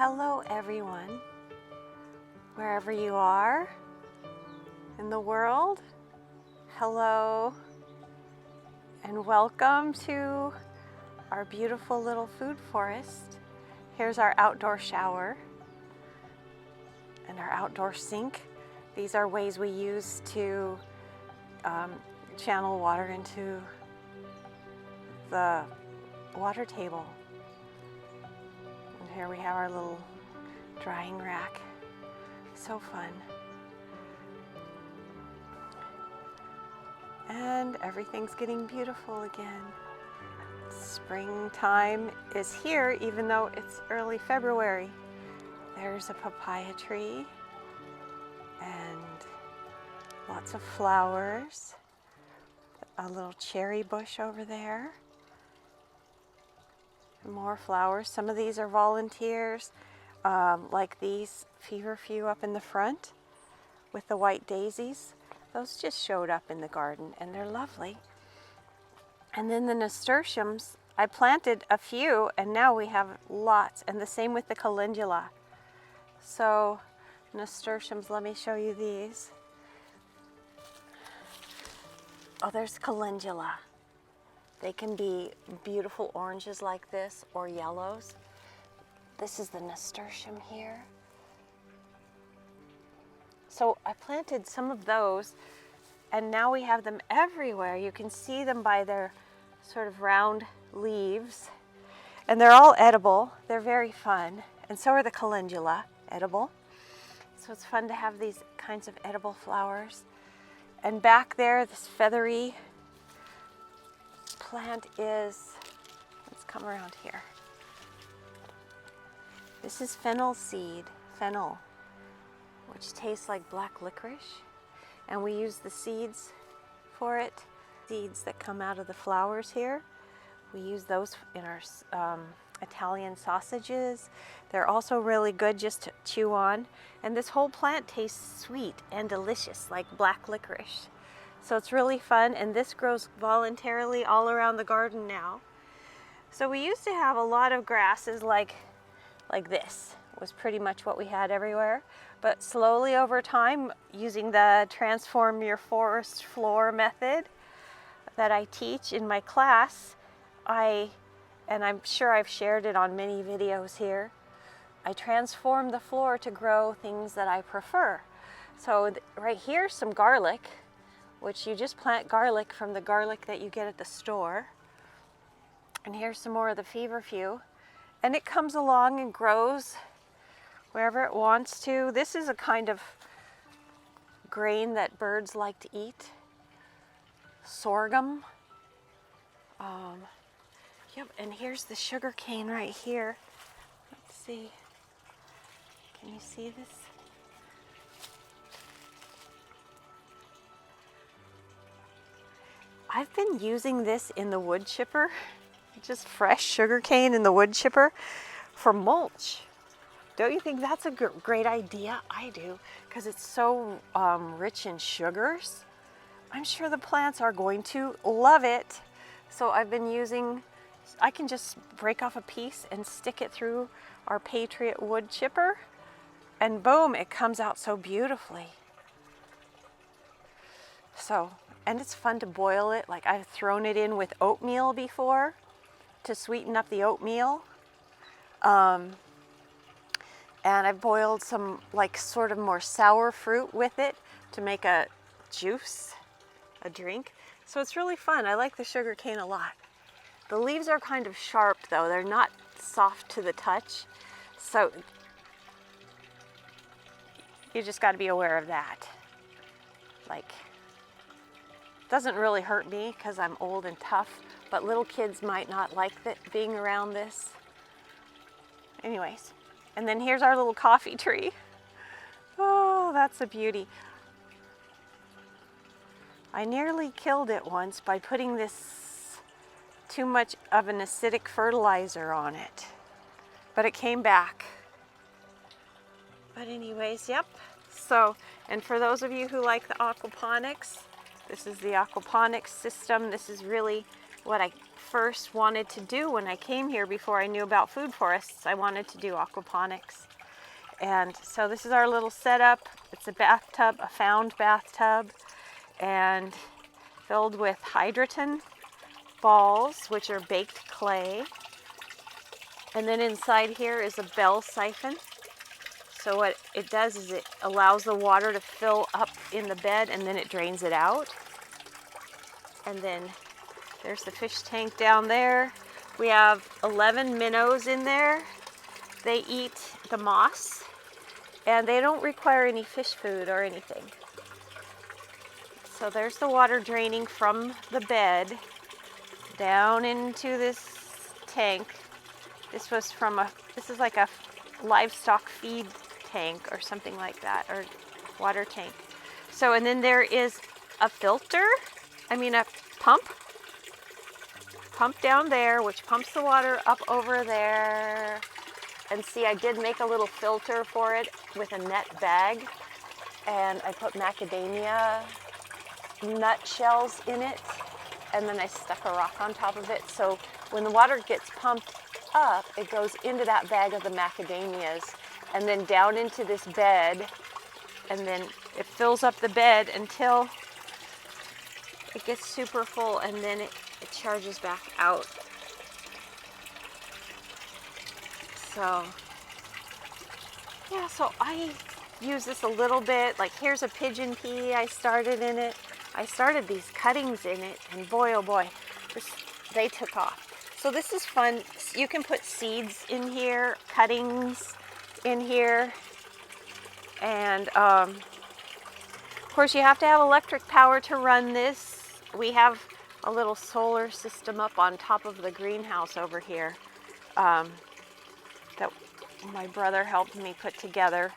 Hello everyone, wherever you are in the world. Hello and welcome to our beautiful little food forest. Here's our outdoor shower and our outdoor sink. These are ways we use to channel water into the water table. And here we have our little drying rack. So fun. And everything's getting beautiful again. Springtime is here, even though it's early February. There's a papaya tree and lots of flowers. A little cherry bush over there. More flowers. Some of these are volunteers, like these feverfew up in the front with the white daisies. Those just showed up in the garden and they're lovely. And then the nasturtiums, I planted a few and now we have lots, and the same with the calendula. So nasturtiums, let me show you these. Oh, there's calendula. They can be beautiful oranges like this or yellows. This is the nasturtium here. So I planted some of those and now we have them everywhere. You can see them by their sort of round leaves, and they're all edible. They're very fun, and so are the calendula, edible. So it's fun to have these kinds of edible flowers. And back there, this feathery plant is, let's come around here. This is fennel seed, fennel, which tastes like black licorice. And we use the seeds for it. Seeds that come out of the flowers here. We use those in our Italian sausages. They're also really good just to chew on. And this whole plant tastes sweet and delicious, like black licorice. So it's really fun, and this grows voluntarily all around the garden now. So we used to have a lot of grasses like this was pretty much what we had everywhere. But slowly over time, using the transform your forest floor method that I teach in my class, and I'm sure I've shared it on many videos here, I transform the floor to grow things that I prefer. So right here, some garlic, which you just plant garlic from the garlic that you get at the store. And here's some more of the feverfew. And it comes along and grows wherever it wants to. This is a kind of grain that birds like to eat. Sorghum. Yep, and here's the sugar cane right here. Let's see. Can you see this? I've been using this in the wood chipper, just fresh sugar cane in the wood chipper for mulch. Don't you think that's a great idea? I do, because it's so rich in sugars. I'm sure the plants are going to love it. So I've been using, I can just break off a piece and stick it through our Patriot wood chipper, and boom, it comes out so beautifully. So, and it's fun to boil it. Like, I've thrown it in with oatmeal before to sweeten up the oatmeal. And I've boiled some like sort of more sour fruit with it to make a juice, a drink. So it's really fun. I like the sugar cane a lot. The leaves are kind of sharp though. They're not soft to the touch. So you just got to be aware of that. Like, doesn't really hurt me because I'm old and tough, but little kids might not like being around this. Anyways, and then here's our little coffee tree. Oh, that's a beauty. I nearly killed it once by putting this too much of an acidic fertilizer on it, but it came back. But anyways, yep. So, and for those of you who like the aquaponics, this is the aquaponics system. This is really what I first wanted to do when I came here before I knew about food forests. I wanted to do aquaponics. And so this is our little setup. It's a bathtub, a found bathtub, and filled with hydroton balls, which are baked clay. And then inside here is a bell siphon. So what it does is it allows the water to fill up in the bed, and then it drains it out. And then there's the fish tank down there. We have 11 minnows in there. They eat the moss, and they don't require any fish food or anything. So there's the water draining from the bed down into this tank. This is like a livestock feed tank or something like that, or water tank. So, and then there is a filter, a pump down there, which pumps the water up over there. And see, I did make a little filter for it with a net bag, and I put macadamia nut shells in it, and then I stuck a rock on top of it. So when the water gets pumped up, it goes into that bag of the macadamias and then down into this bed, and then it fills up the bed until it gets super full, and then it charges back out. So yeah, so I use this a little bit. Like, here's a pigeon pea I started in it. I started these cuttings in it, and boy, oh boy, they took off. So this is fun. You can put seeds in here, cuttings in here, and of course you have to have electric power to run this. We have a little solar system up on top of the greenhouse over here that my brother helped me put together.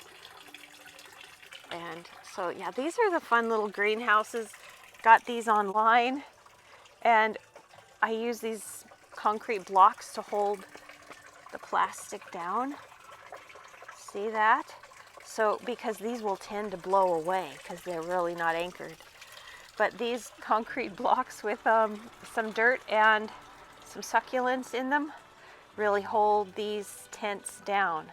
And so yeah, these are the fun little greenhouses. Got these online, and I use these concrete blocks to hold the plastic down. See that? So, because these will tend to blow away because they're really not anchored. But these concrete blocks with some dirt and some succulents in them really hold these tents down.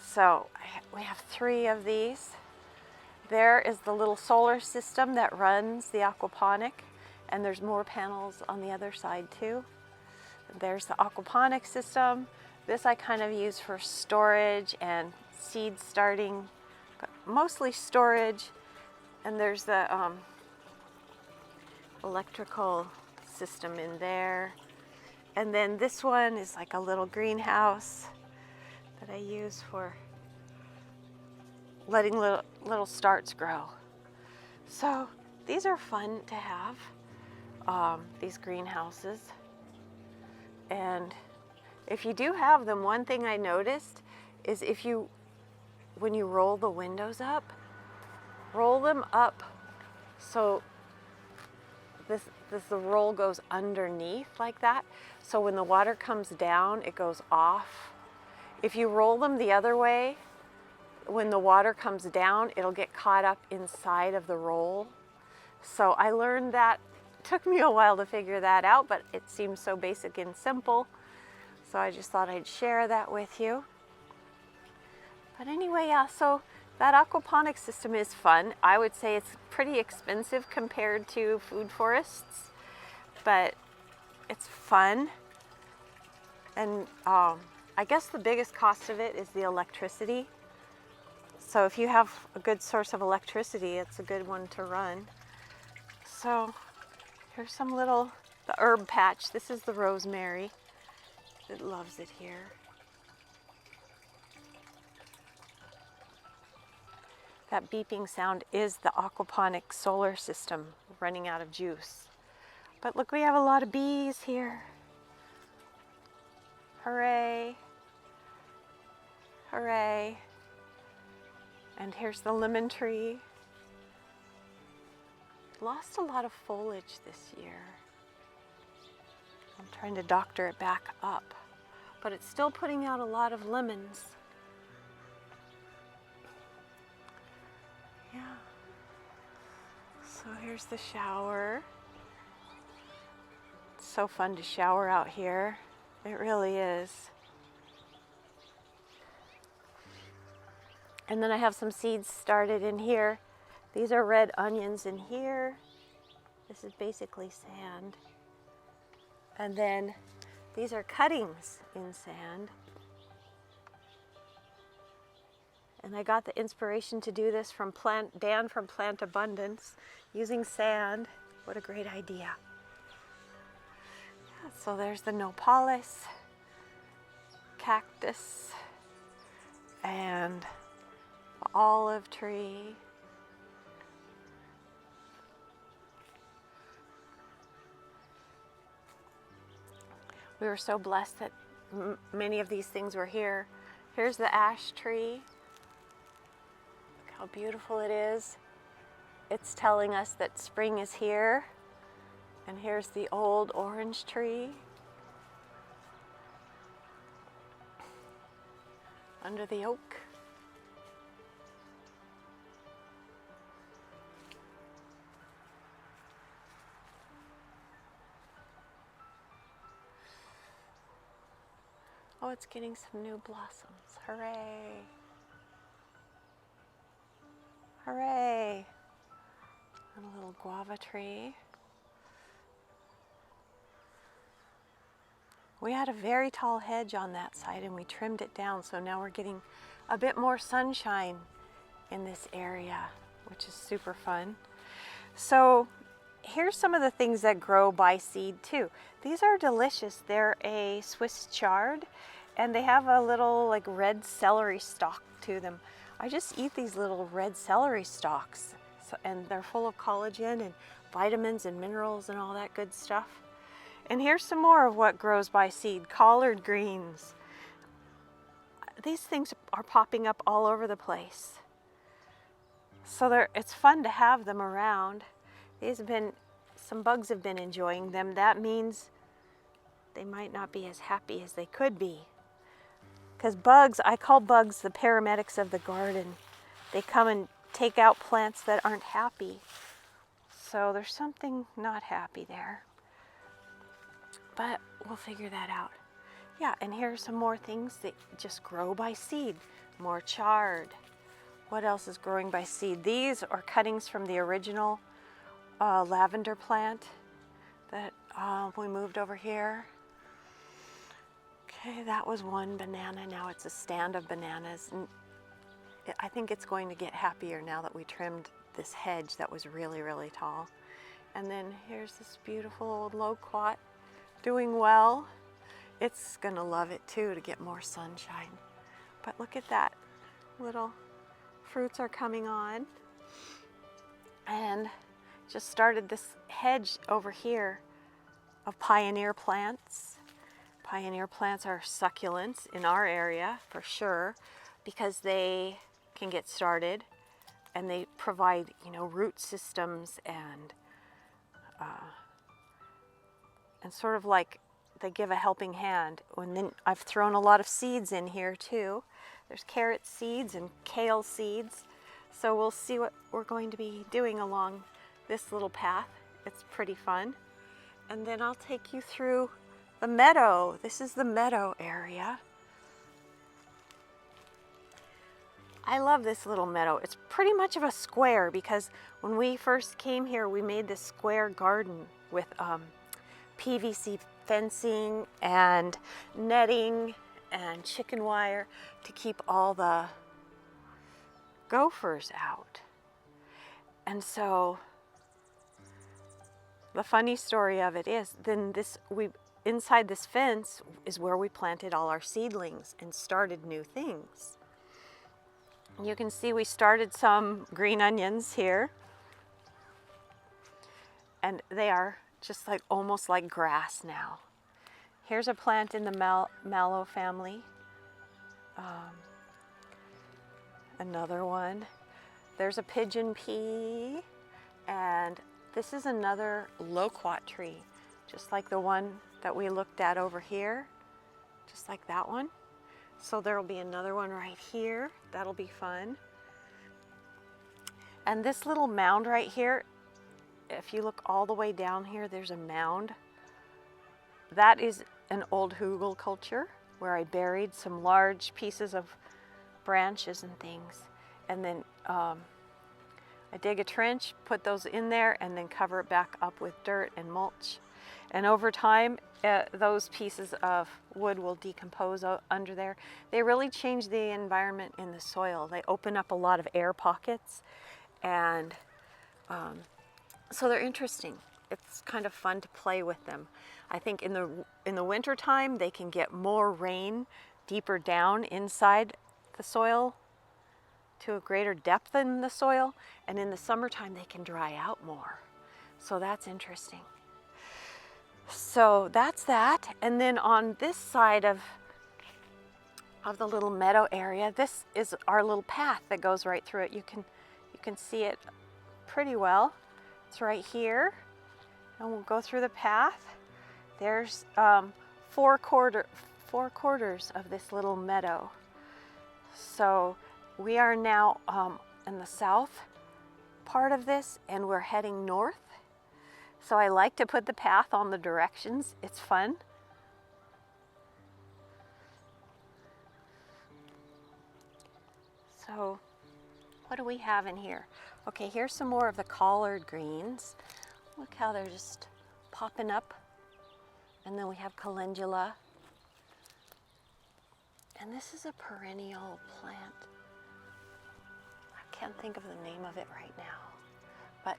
So we have 3 of these. There is the little solar system that runs the aquaponic, and there's more panels on the other side too. There's the aquaponic system. This I kind of use for storage and seed starting, but mostly storage. And there's the electrical system in there. And then this one is like a little greenhouse that I use for letting little starts grow. So these are fun to have, these greenhouses. And if you do have them, one thing I noticed is when you roll the windows up, roll them up so the roll goes underneath like that. So when the water comes down, it goes off. If you roll them the other way, when the water comes down, it'll get caught up inside of the roll. So I learned that. It took me a while to figure that out, but it seems so basic and simple. So I just thought I'd share that with you. But anyway, yeah, so that aquaponics system is fun. I would say it's pretty expensive compared to food forests, but it's fun. And I guess the biggest cost of it is the electricity. So if you have a good source of electricity, it's a good one to run. So here's the herb patch. This is the rosemary. It loves it here. That beeping sound is the aquaponic solar system running out of juice. But look, we have a lot of bees here. Hooray. Hooray. And here's the lemon tree. Lost a lot of foliage this year. I'm trying to doctor it back up, but it's still putting out a lot of lemons. Yeah. So here's the shower. It's so fun to shower out here. It really is. And then I have some seeds started in here. These are red onions in here. This is basically sand. And then these are cuttings in sand. And I got the inspiration to do this from Dan from Plant Abundance, using sand. What a great idea. So there's the nopales, cactus, and the olive tree. We were so blessed that many of these things were here. Here's the ash tree. Look how beautiful it is. It's telling us that spring is here. And here's the old orange tree. Under the oak. Oh, it's getting some new blossoms. Hooray! Hooray! And a little guava tree. We had a very tall hedge on that side and we trimmed it down, so now we're getting a bit more sunshine in this area, which is super fun. So here's some of the things that grow by seed too. These are delicious. They're a Swiss chard and they have a little like red celery stalk to them. I just eat these little red celery stalks, and they're full of collagen and vitamins and minerals and all that good stuff. And here's some more of what grows by seed. Collard greens. These things are popping up all over the place. So it's fun to have them around. Some bugs have been enjoying them. That means they might not be as happy as they could be. Because bugs, I call bugs the paramedics of the garden. They come and take out plants that aren't happy. So there's something not happy there. But we'll figure that out. Yeah, and here are some more things that just grow by seed. More chard. What else is growing by seed? These are cuttings from the original lavender plant that we moved over here. Okay, that was one banana. Now it's a stand of bananas. And I think it's going to get happier now that we trimmed this hedge that was really, really tall. And then here's this beautiful old loquat. Doing well. It's gonna love it too to get more sunshine. But look at that. Little fruits are coming on. And just started this hedge over here of pioneer plants. Pioneer plants are succulents in our area for sure because they can get started and they provide, root systems and sort of like they give a helping hand. And then I've thrown a lot of seeds in here too. There's carrot seeds and kale seeds. So we'll see what we're going to be doing along this little path. It's pretty fun. And then I'll take you through the meadow. This is the meadow area. I love this little meadow. It's pretty much of a square because when we first came here, we made this square garden with PVC fencing and netting and chicken wire to keep all the gophers out. And so the funny story of it is then inside this fence is where we planted all our seedlings and started new things. You can see we started some green onions here, and they are just like almost like grass now. Here's a plant in the mallow family. Another one. There's a pigeon pea, and this is another loquat tree, just like the one that we looked at over here, just like that one. So there will be another one right here. That'll be fun. And this little mound right here, if you look all the way down here, there's a mound that is an old hugel culture where I buried some large pieces of branches and things. And then I dig a trench, put those in there, and then cover it back up with dirt and mulch. And over time, those pieces of wood will decompose under there. They really change the environment in the soil. They open up a lot of air pockets, and so they're interesting. It's kind of fun to play with them. I think in the winter time, they can get more rain deeper down inside the soil to a greater depth in the soil, and in the summertime they can dry out more. So that's interesting. So that's that. And then on this side of the little meadow area, this is our little path that goes right through it. You can see it pretty well. It's right here, and we'll go through the path. There's 4 quarters of this little meadow. So we are now in the south part of this, and we're heading north. So I like to put the path on the directions. It's fun. So what do we have in here? Okay, here's some more of the collard greens. Look how they're just popping up. And then we have calendula. And this is a perennial plant. I can't think of the name of it right now, but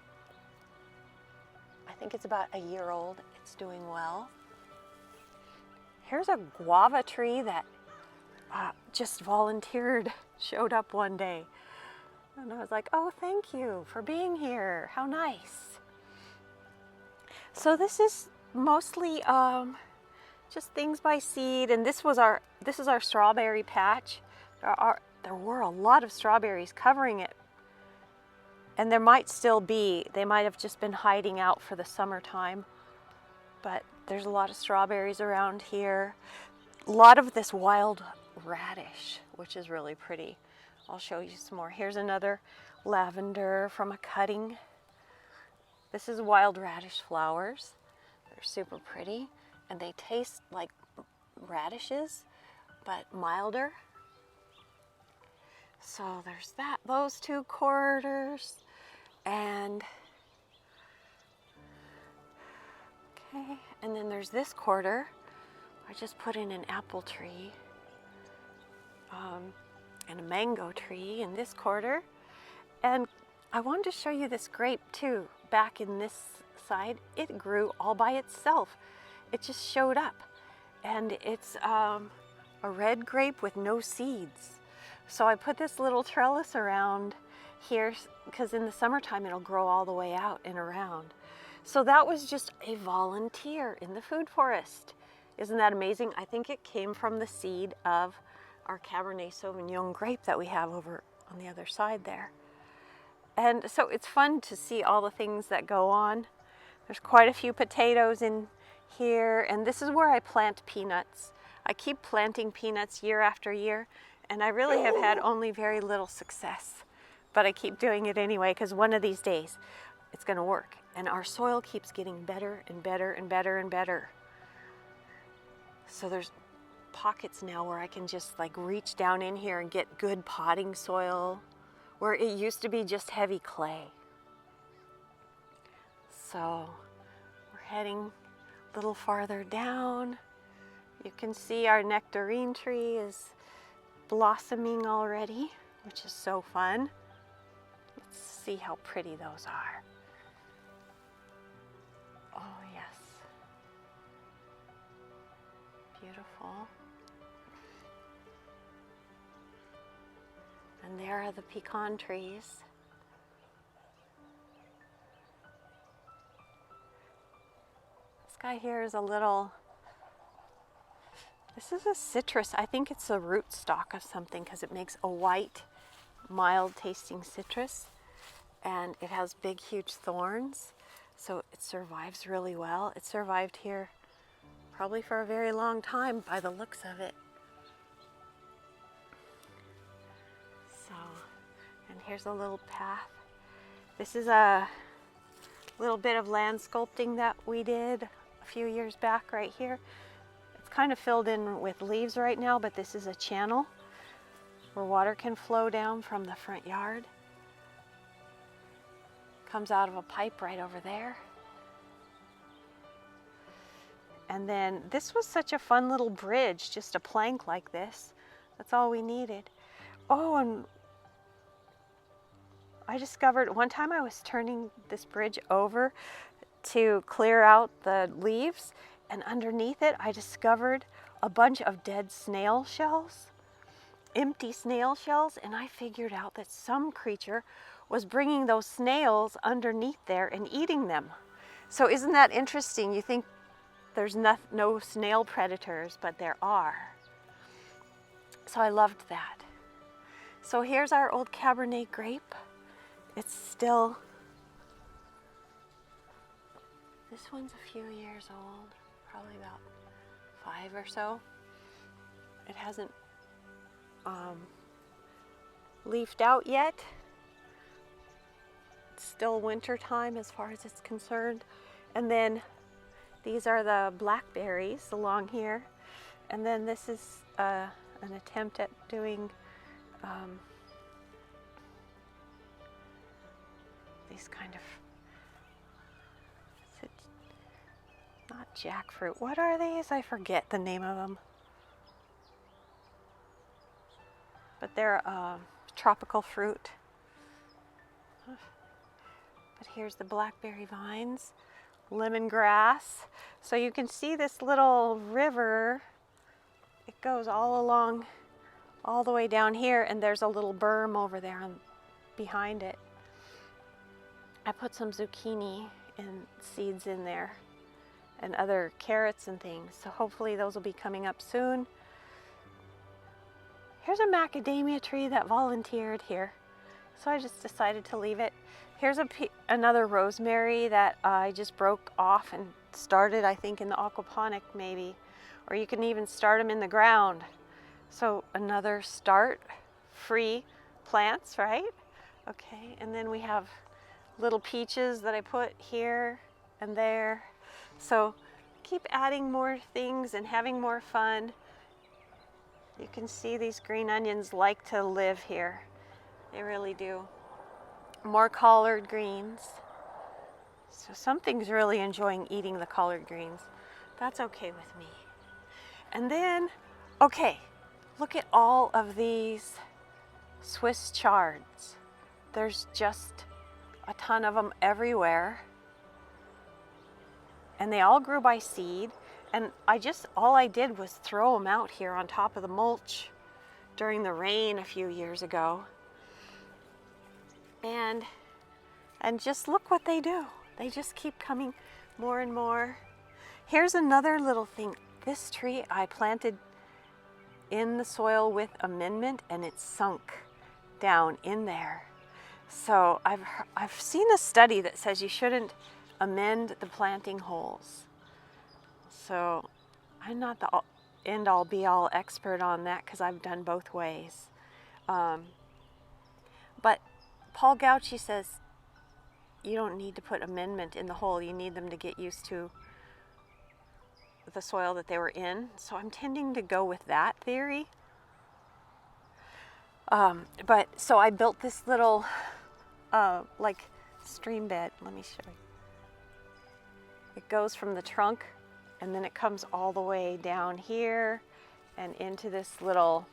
I think it's about a year old. It's doing well. Here's a guava tree that just volunteered, showed up one day. And I was like, oh, thank you for being here. How nice. So this is mostly just things by seed, and this is our strawberry patch. There were a lot of strawberries covering it, and there might still be. They might have just been hiding out for the summertime, but there's a lot of strawberries around here. A lot of this wild radish, which is really pretty. I'll show you some more. Here's another lavender from a cutting. This is wild radish flowers. They're super pretty, and they taste like radishes, but milder. So there's those 2 quarters, and okay, and then there's this quarter. I just put in an apple tree and a mango tree in this quarter, and I wanted to show you this grape too. Back in this side, it grew all by itself. It just showed up, and it's a red grape with no seeds. So I put this little trellis around here because in the summertime it'll grow all the way out and around. So that was just a volunteer in the food forest. Isn't that amazing? I think it came from the seed of our Cabernet Sauvignon grape that we have over on the other side there. And so it's fun to see all the things that go on. There's quite a few potatoes in here, and this is where I plant peanuts. I keep planting peanuts year after year, and I really have had only very little success. But I keep doing it anyway, because one of these days it's going to work. And our soil keeps getting better and better and better and better. So there's pockets now where I can just like reach down in here and get good potting soil, where it used to be just heavy clay. So we're heading a little farther down. You can see our nectarine tree is blossoming already, which is so fun. Let's see how pretty those are. Oh yes, beautiful. And there are the pecan trees. This guy here is this is a citrus. I think it's a root stock of something because it makes a white, mild tasting citrus. And it has big, huge thorns. So it survives really well. It survived here probably for a very long time by the looks of it. So, and here's a little path. This is a little bit of land sculpting that we did a a few years back right here. It's kind of filled in with leaves right now, but this is a channel where water can flow down from the front yard. Comes out of a pipe right over there. And then this was such a fun little bridge, just a plank like this. That's all we needed. Oh, and I discovered one time I was turning this bridge over to clear out the leaves, and underneath it I discovered a bunch of dead snail shells, empty snail shells, and I figured out that some creature was bringing those snails underneath there and eating them. So isn't that interesting? You think there's no snail predators, but there are. So I loved that. So here's our old Cabernet grape. It's still, this one's a few years old, probably about 5 or so. It hasn't leafed out yet. It's still winter time as far as it's concerned. And then these are the blackberries along here. And then this is an attempt at doing these kind of, is it not jackfruit? What are these? I forget the name of them. But they're tropical fruit. But here's the blackberry vines, lemongrass. So you can see this little river. It goes all along, all the way down here, and there's a little berm over there behind it. I put some zucchini and seeds in there and other carrots and things. So hopefully those will be coming up soon. Here's a macadamia tree that volunteered here. So I just decided to leave it. Here's another rosemary that I just broke off and started, I think, in the aquaponic maybe. Or you can even start them in the ground. So another start, free plants, right? Okay, and then we have little peaches that I put here and there. So keep adding more things and having more fun. You can see these green onions like to live here. They really do. More collard greens. So something's really enjoying eating the collard greens. That's okay with me. And then, okay, look at all of these Swiss chards. There's just a ton of them everywhere. And they all grew by seed. And all I did was throw them out here on top of the mulch during the rain a few years ago. And just look what they do. They just keep coming more and more. Here's another little thing. This tree I planted in the soil with amendment, and it's sunk down in there. So I've seen a study that says you shouldn't amend the planting holes. So I'm not the end-all be-all expert on that because I've done both ways. But Paul Gauchi says you don't need to put amendment in the hole. You need them to get used to the soil that they were in. So I'm tending to go with that theory. So I built this little like stream bed. Let me show you. It goes from the trunk and then it comes all the way down here and into this little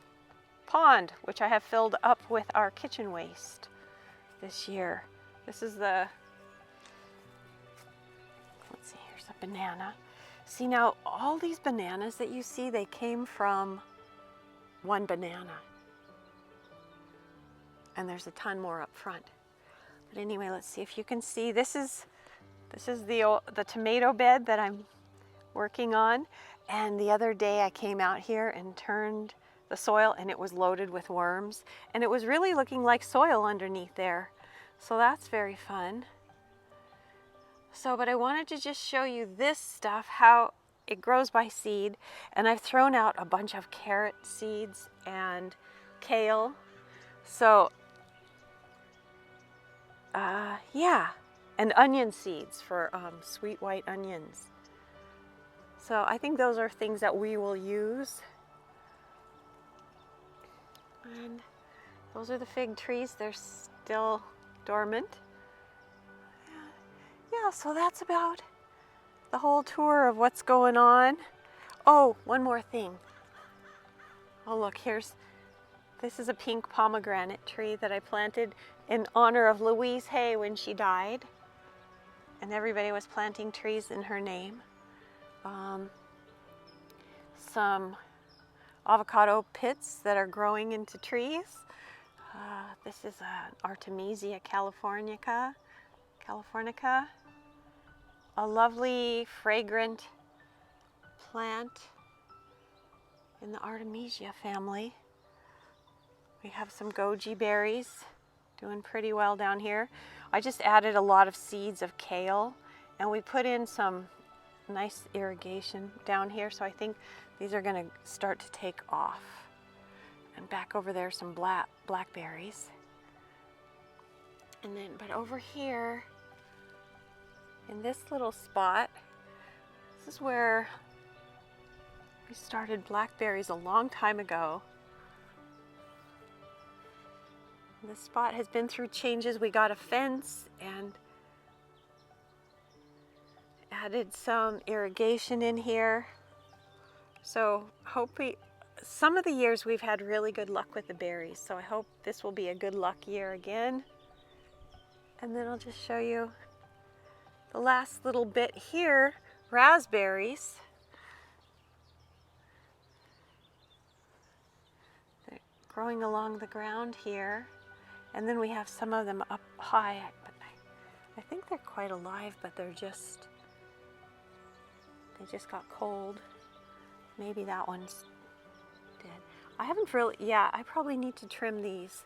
pond, which I have filled up with our kitchen waste this year. This is the, let's see, here's a banana. See now, all these bananas that you see, they came from one banana. And there's a ton more up front. But anyway, let's see if you can see. This is the tomato bed that I'm working on. And the other day I came out here and turned the soil and it was loaded with worms. And it was really looking like soil underneath there. So that's very fun. So, but I wanted to just show you this stuff, how it grows by seed. And I've thrown out a bunch of carrot seeds and kale. So, yeah, and onion seeds for sweet white onions. So I think those are things that we will use. And those are the fig trees. They're still dormant. Yeah, so that's about the whole tour of what's going on. Oh, one more thing. Oh, look, this is a pink pomegranate tree that I planted in honor of Louise Hay when she died. And everybody was planting trees in her name. Some avocado pits that are growing into trees. This is an Artemisia californica. A lovely, fragrant plant in the Artemisia family. We have some goji berries doing pretty well down here. I just added a lot of seeds of kale, and we put in some nice irrigation down here, so I think these are going to start to take off. And back over there, some blackberries. And then, but over here, in this little spot, this is where we started blackberries a long time ago. This spot has been through changes. We got a fence and added some irrigation in here. So some of the years we've had really good luck with the berries. So I hope this will be a good luck year again. And then I'll just show you the last little bit here, raspberries. They're growing along the ground here. And then we have some of them up high, but I think they're quite alive, but they just got cold. Maybe that one's dead. I haven't really, yeah, I probably need to trim these.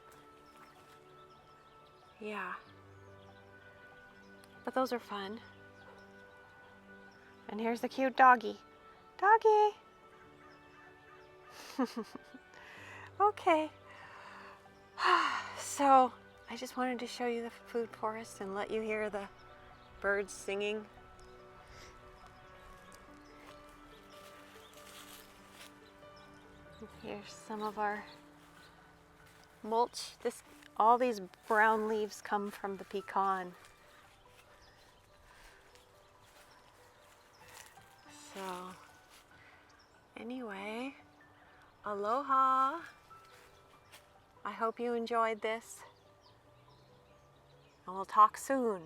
Yeah. But those are fun. And here's the cute doggy. Doggy! Okay. So I just wanted to show you the food forest and let you hear the birds singing. Here's some of our mulch. All these brown leaves come from the pecan. So anyway, aloha. I hope you enjoyed this, and we'll talk soon.